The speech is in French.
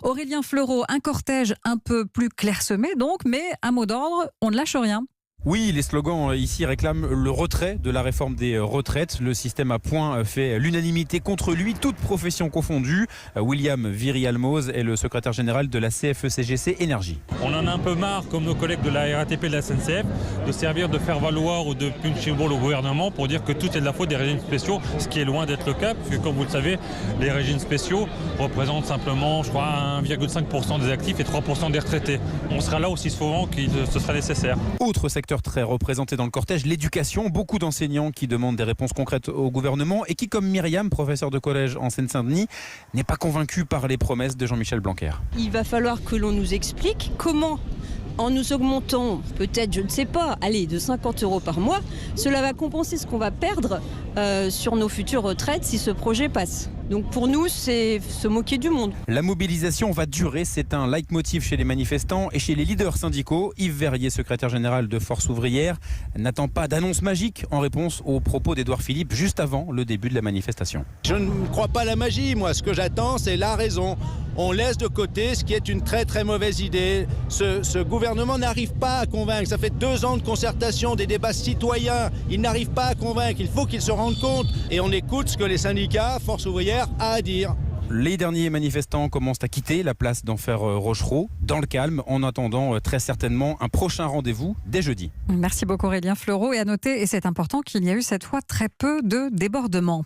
Aurélien Fleureau, un cortège un peu plus clairsemé donc, mais un mot d'ordre, on ne lâche rien. Oui, les slogans ici réclament le retrait de la réforme des retraites. Le système à points fait l'unanimité contre lui, toutes professions confondues. William Viry-Almoz est le secrétaire général de la CFE-CGC Énergie. On en a un peu marre, comme nos collègues de la RATP et de la SNCF, de servir de faire valoir ou de punching-ball au gouvernement pour dire que tout est de la faute des régimes spéciaux, ce qui est loin d'être le cas, puisque comme vous le savez, les régimes spéciaux représentent simplement, je crois, 1,5% des actifs et 3% des retraités. On sera là aussi souvent que ce sera nécessaire. Autre secteur très représenté dans le cortège, l'éducation. Beaucoup d'enseignants qui demandent des réponses concrètes au gouvernement et qui, comme Myriam, professeure de collège en Seine-Saint-Denis, n'est pas convaincue par les promesses de Jean-Michel Blanquer. Il va falloir que l'on nous explique comment, en nous augmentant peut-être, je ne sais pas, allez, de 50 € par mois, cela va compenser ce qu'on va perdre sur nos futures retraites si ce projet passe. Donc pour nous, c'est se moquer du monde. La mobilisation va durer, c'est un leitmotiv chez les manifestants et chez les leaders syndicaux. Yves Verrier, secrétaire général de Force ouvrière, n'attend pas d'annonce magique en réponse aux propos d'Édouard Philippe juste avant le début de la manifestation. Je ne crois pas à la magie, moi. Ce que j'attends, c'est la raison. On laisse de côté ce qui est une très très mauvaise idée. Ce gouvernement n'arrive pas à convaincre. Ça fait 2 ans de concertation, des débats citoyens. Il n'arrive pas à convaincre. Il faut qu'il se rende compte. Et on écoute ce que les syndicats, Force ouvrière, a à dire. Les derniers manifestants commencent à quitter la place d'Enfer Rochereau dans le calme, en attendant très certainement un prochain rendez-vous dès jeudi. Merci beaucoup Aurélien Fleureau, et à noter, et c'est important, qu'il y a eu cette fois très peu de débordements.